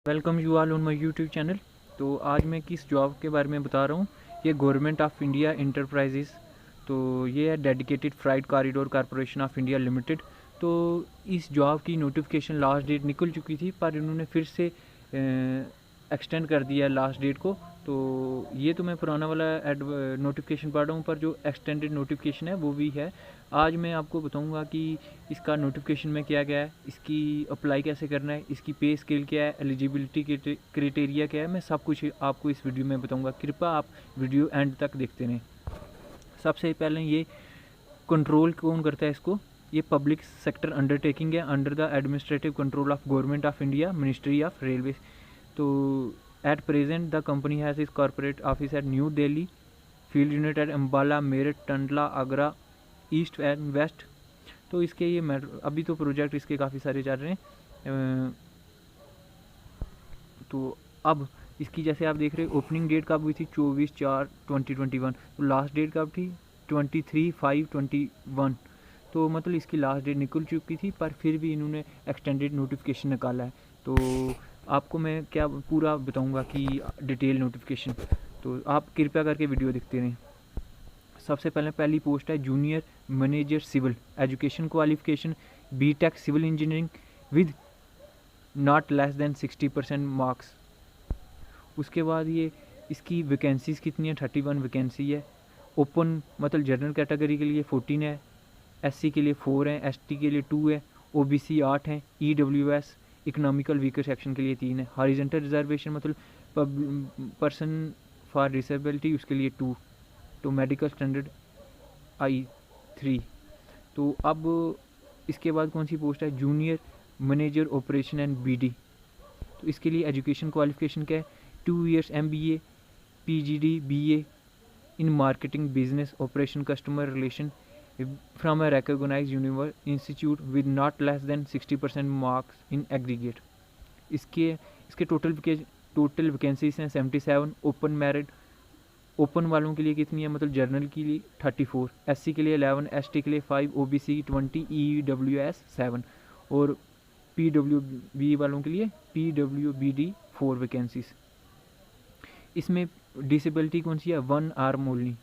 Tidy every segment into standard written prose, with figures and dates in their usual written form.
Welcome you all on my YouTube channel. तो आज मैं किस जॉब के बारे में बता रहा हूँ। ये गवर्नमेंट ऑफ इंडिया इंटरप्राइजेज़, तो ये है dedicated freight corridor corporation of India limited. तो इस जॉब की नोटिफिकेशन लास्ट डेट निकल चुकी थी, पर इन्होंने फिर से एक्सटेंड कर दिया लास्ट डेट को। तो ये तो मैं पुराना वाला नोटिफिकेशन पढ़ रहा हूँ, पर जो एक्सटेंडेड नोटिफिकेशन है वो भी है। आज मैं आपको बताऊंगा कि इसका नोटिफिकेशन में क्या क्या है, इसकी अप्लाई कैसे करना है, इसकी पे स्केल क्या है, एलिजिबिलिटी क्राइटेरिया क्या है, मैं सब कुछ आपको इस वीडियो में बताऊंगा। कृपया आप वीडियो एंड तक देखते रहें। सबसे पहले ये कंट्रोल कौन करता है इसको, ये पब्लिक सेक्टर अंडरटेकिंग है under the administrative control of government of India, ministry of railway. तो at present the company has is corporate office at New Delhi, field unit at Ambala, Meerut, Tundla, Agra, east and west. तो इसके ये अभी तो प्रोजेक्ट इसके काफ़ी सारे चल रहे हैं। तो अब इसकी जैसे आप देख रहे हो ओपनिंग डेट कब हुई थी, 24/4/2021। तो लास्ट डेट कब थी, 23/5/21। तो मतलब इसकी लास्ट डेट निकल चुकी थी, पर फिर भी इन्होंने एक्सटेंडेड नोटिफिकेशन निकाला है। तो आपको मैं क्या पूरा बताऊंगा कि डिटेल नोटिफिकेशन, तो आप कृपया करके वीडियो देखते रहें। सबसे पहली पोस्ट है junior manager civil, education qualification BTech civil engineering with not less than 60% marks. उसके बाद ये इसकी वैकेंसीज़ कितनी है, 31 वैकेंसी है। ओपन मतलब जनरल कैटेगरी के लिए 14 है, एससी के लिए 4 है, एसटी के लिए 2 है, ओबीसी 8 है, ईडब्ल्यूएस इकोनॉमिकल वीकर सेक्शन के लिए 3 है, हॉरिजॉन्टल रिजर्वेशन मतलब पर्सन फॉर डिसेबिलिटी उसके लिए 2, तो मेडिकल स्टैंडर्ड I3। तो अब इसके बाद कौन सी पोस्ट है, junior manager operation and BD. तो इसके लिए एजुकेशन क्वालिफिकेशन क्या है, 2 years MBA PGD BA in marketing business operation customer relation from a recognised institute with not less than 60% marks in aggregate. इसके टोटल वैकेंसीज हैं 77। Open merit open वालों के लिए कितनी है, मतलब जर्नल के लिए 34, एससी के लिए 11, एसटी के लिए 5, ओबीसी 20, ईडब्ल्यूएस 7 और पीडब्ल्यूबी वालों के लिए पीडब्ल्यूबीडी 4 वैकेंसीज। इसमें डिसेबिलिटी कौन सी है, 1 आर्म ओनली,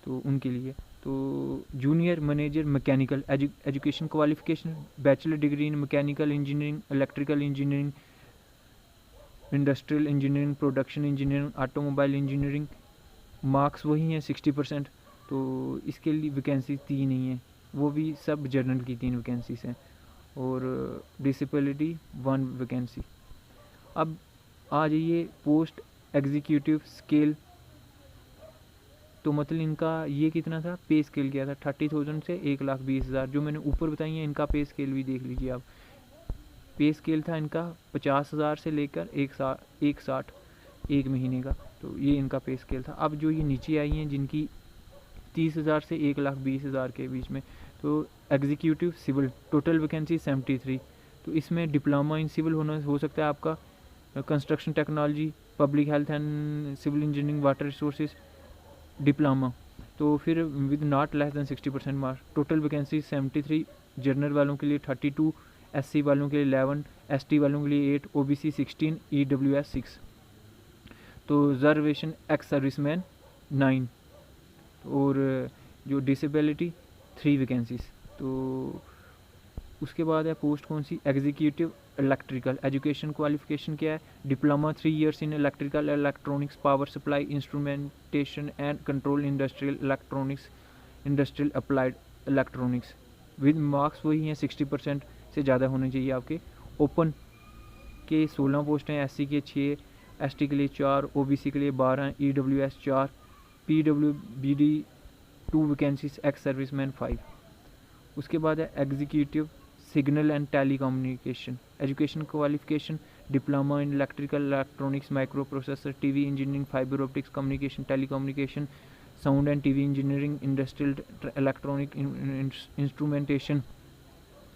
तो उनके लिए। तो junior manager mechanical education qualification bachelor degree in mechanical engineering, electrical engineering, industrial engineering, production engineering, automobile engineering, marks वही हैं 60%। तो इसके लिए वैकेंसी 3 ही हैं, वो भी सब जर्नल की 3 वैकेंसीज हैं, और डिसेबिलिटी 1 वैकेंसी। अब आ जाइए पोस्ट एग्जीक्यूटिव स्केल। तो मतलब इनका ये कितना था, पे स्केल क्या था, 30,000 से 1,20,000। जो मैंने ऊपर बताई है इनका पे स्केल भी देख लीजिए आप। पे स्केल था इनका 50,000 से लेकर 160 एक महीने का, तो ये इनका पे स्केल था। अब जो ये नीचे आई हैं जिनकी 30,000 से 1,20,000 के बीच में, तो एग्जीक्यूटिव सिविल टोटल वैकेंसी 73। तो इसमें डिप्लोमा इन सिविल हो सकता है आपका, construction technology, public health and civil engineering, water resources diploma. तो फिर with not less than 60% marks. Total vacancy 73, general वालों के लिए 32, एससी वालों के लिए 11, एसटी वालों के लिए 8, ओबीसी 16, ईडब्ल्यूएस 6। तो रिजर्वेशन एक्स सर्विसमैन 9, और जो डिसेबिलिटी 3 वैकेंसीज। तो उसके बाद है पोस्ट कौन सी, एग्जीक्यूटिव इलेक्ट्रिकल एजुकेशन क्वालिफिकेशन क्या है, diploma 3 years in electrical electronics power supply instrumentation and control, industrial electronics, industrial applied electronics with marks वही हैं 60% से ज़्यादा होने चाहिए आपके। ओपन के 16 पोस्ट हैं, एससी के 6, एसटी के लिए 4, ओबीसी के लिए 12, EWS 4, PWBD 2 vacancies, ex serviceman 5। उसके बाद है executive signal and telecommunication education qualification, diploma in electrical electronics, micro processor, TV engineering, fibre optics communication, telecommunication, sound and TV engineering, industrial electronic instrumentation,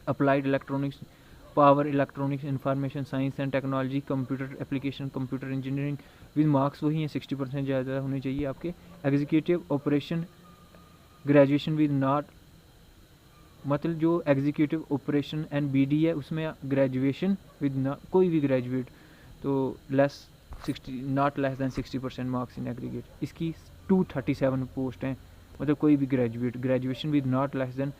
applied electronics, power electronics, information science and technology, computer application, computer engineering with marks वही हैं 60% ज़्यादा होने चाहिए आपके। Executive operation graduation with not, मतलब जो executive operation and BD है उसमें ग्रेजुएशन विद ना कोई भी ग्रेजुएट, तो not less than 60% marks in aggregate. इसकी 237 पोस्ट हैं, मतलब कोई भी graduation with not less than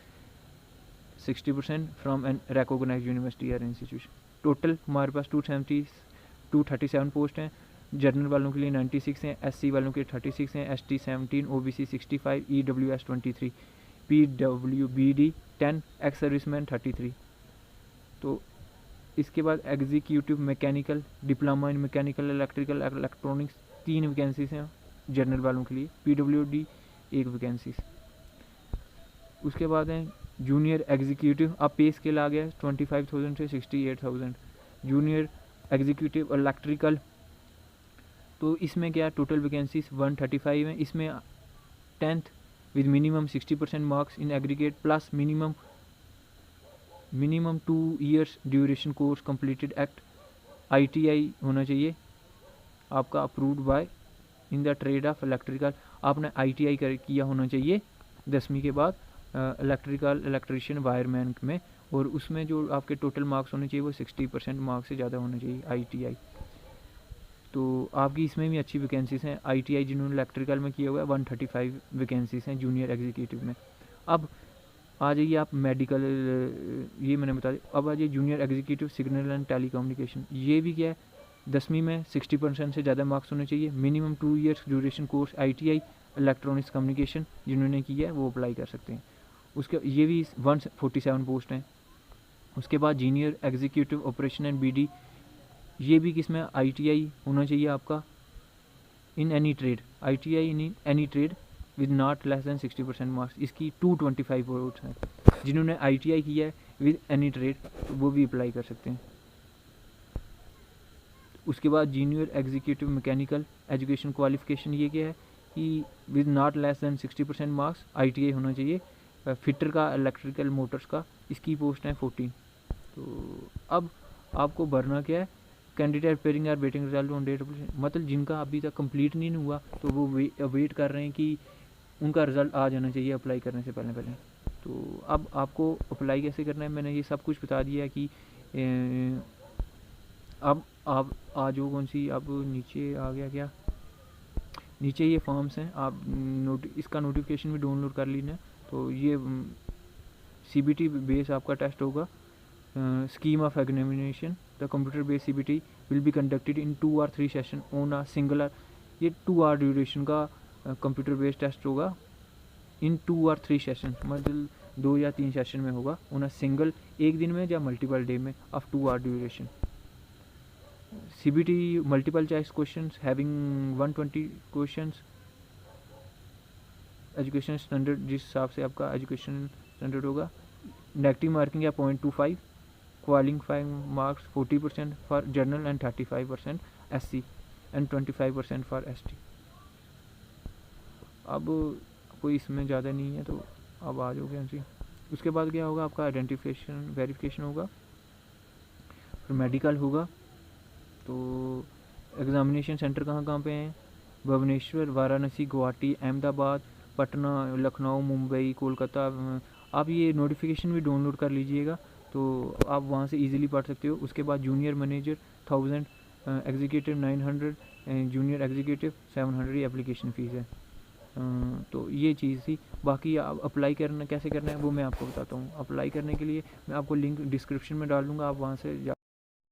60% from an recognised university और इंस्टीट्यूशन। टोटल हमारे पास 237 पोस्ट हैं। जनरल वालों के लिए 96 हैं, एससी वालों के 36 हैं, ST 17, OBC 65, EWS 23, PWBD 10, ex serviceman 33। तो इसके बाद executive mechanical, diploma in mechanical, electrical, electronics 3 vacancies हैं जनरल वालों के लिए, पीडब्ल्यूडी 1 वैकेंसीज। उसके बाद हैं जूनियर एग्जीक्यूटिव, अब पे स्केल आ गया 25,000 से 68,000। जूनियर एग्जीक्यूटिव इलेक्ट्रिकल, तो इसमें क्या टोटल वैकेंसीज 135 हैं। इसमें 10th with minimum 60% marks in aggregate plus minimum 2 years duration course completed act, ITI होना चाहिए आपका approved by in the trade off electrical. आपने ITI किया होना चाहिए 10वीं के बाद इलेक्ट्रिकल इलेक्ट्रीशियन वायरमैन में, और उसमें जो आपके टोटल मार्क्स होने चाहिए वो 60% मार्क्स से ज़्यादा होना चाहिए ITI। तो आपकी इसमें भी अच्छी वैकेंसीज़ हैं। ITI जिन्होंने इलेक्ट्रिकल में किया हुआ है 135 वैकेंसीज़ हैं जूनियर एग्जीक्यूटिव में। अब आ जाइए आप मेडिकल, ये मैंने बता दिया। अब आ जाइए junior executive signal and telecommunication. ये भी क्या है 10वीं में 60% से ज़्यादा मार्क्स होने चाहिए, minimum 2 years duration course, ITI electronics communication जिन्होंने किया है वो अप्लाई कर सकते हैं। उसके ये भी 147 पोस्ट हैं। उसके बाद junior executive operation and BD, ये भी किसमें ITI होना चाहिए आपका in any trade, ITI in any trade with not less than 60% marks. इसकी 225 पोस्ट हैं। जिन्होंने ITI किया है विद एनी ट्रेड वो भी अप्लाई कर सकते हैं। उसके बाद junior executive mechanical education qualification, ये क्या है कि with not less than 60% marks ITI होना चाहिए। फिटर का इलेक्ट्रिकल मोटर्स का, इसकी पोस्ट है 14। तो अब आपको भरना क्या है, candidate appearing or waiting result on date, मतलब जिनका अभी तक कंप्लीट नहीं हुआ तो वो वेट कर रहे हैं कि उनका रिज़ल्ट आ जाना चाहिए अप्लाई करने से पहले। तो अब आपको अप्लाई कैसे करना है मैंने ये सब कुछ बता दिया कि अब आप आ जाओ कौन सी, अब नीचे आ गया क्या, नीचे ये फॉर्म्स हैं, आप इसका नोटिफिकेशन भी डाउनलोड कर लेना। तो ये CBT बेस आपका टेस्ट होगा, scheme of examination, the computer based CBT will be conducted in 2 or 3 session on a singular, ये 2 hour ड्यूरेशन का कंप्यूटर बेस्ड टेस्ट होगा इन 2 or 3 सेशन, मतलब 2 या 3 सेशन में होगा ऑन अ सिंगल, एक दिन में या मल्टीपल डे में of 2 hour duration. CBT multiple choice questions having 120 questions, education standard जिस हिसाब से आपका एजुकेशन स्टैंडर्ड होगा, नेगेटिव मार्किंग या 0.25, qualifying marks 40% for general and 35% SC and 25% for ST। अब कोई इसमें ज़्यादा नहीं है तो अब आ जाओगे हमसे। उसके बाद क्या होगा, आपका आइडेंटिफिकेशन वेरिफिकेशन होगा, फिर मेडिकल होगा। तो एग्ज़ामिनेशन सेंटर कहाँ कहाँ पे हैं, भुवनेश्वर, वाराणसी, गुवाहाटी, अहमदाबाद, पटना, लखनऊ, मुंबई, कोलकाता। आप ये नोटिफिकेशन भी डाउनलोड कर लीजिएगा तो आप वहाँ से इजीली पढ़ सकते हो। उसके बाद junior manager 1000, executive 900, junior executive 700 ये एप्लीकेशन फ़ीस है। तो ये चीज़ थी। बाकी आप अप्लाई करना कैसे करना है वो मैं आपको बताता हूँ। अप्लाई करने के लिए मैं आपको लिंक डिस्क्रिप्शन में डाल दूँगा, आप वहाँ से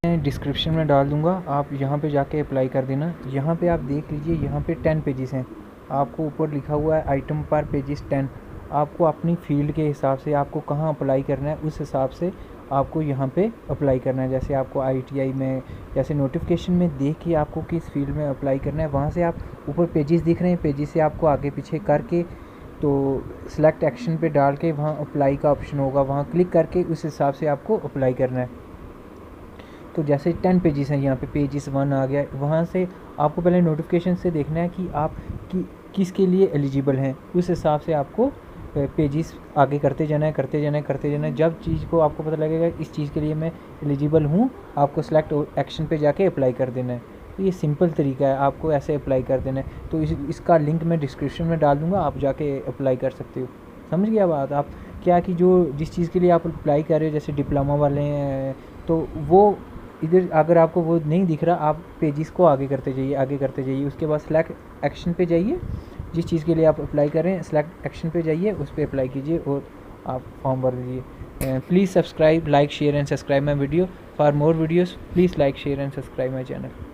डिस्क्रिप्शन में डाल दूँगा, आप यहाँ पे जाके अप्लाई कर देना। यहाँ पे आप देख लीजिए, यहाँ पे 10 पेजेस हैं, आपको ऊपर लिखा हुआ है आइटम पर पेजेस 10। आपको अपनी फील्ड के हिसाब से आपको कहाँ अप्लाई करना है उस हिसाब से आपको यहाँ पे अप्लाई करना है। जैसे आपको ITI में, जैसे नोटिफिकेशन में देख के आपको किस फील्ड में अप्लाई करना है, वहाँ से आप ऊपर पेजेस दिख रहे हैं, पेजेस से आपको आगे पीछे करके तो सिलेक्ट एक्शन पे डाल के वहाँ अप्लाई का ऑप्शन होगा, वहाँ क्लिक करके उस हिसाब से आपको अप्लाई करना है। तो जैसे 10 पेजेस हैं, यहाँ पे पेजेस 1 आ गया, वहाँ से आपको पहले नोटिफिकेशन से देखना है कि आप किसके लिए एलिजिबल हैं, उस हिसाब से आपको पेजेस आगे करते जाना है। जब चीज़ को आपको पता लगेगा इस चीज़ के लिए मैं एलिजिबल हूँ, आपको सेलेक्ट एक्शन पे जाके अप्लाई कर देना है। तो ये सिंपल तरीका है, आपको ऐसे अप्लाई कर देना है। तो इसका लिंक मैं डिस्क्रिप्शन में डाल दूँगा, आप जाके अप्लाई कर सकते हो। समझ गया बात आप, क्या कि जो जिस चीज़ के लिए आप अप्लाई कर रहे हो, जैसे डिप्लोमा वाले हैं तो वो इधर अगर आपको वो नहीं दिख रहा, आप पेजेस को आगे करते जाइए, उसके बाद सेलेक्ट एक्शन पे जाइए, जिस चीज़ के लिए आप अप्लाई कर रहे हैं सेलेक्ट एक्शन पे जाइए, उस पर अप्लाई कीजिए और आप फॉर्म भर दीजिए। Please subscribe, like, share and subscribe my video. For more videos please like, share and subscribe my channel.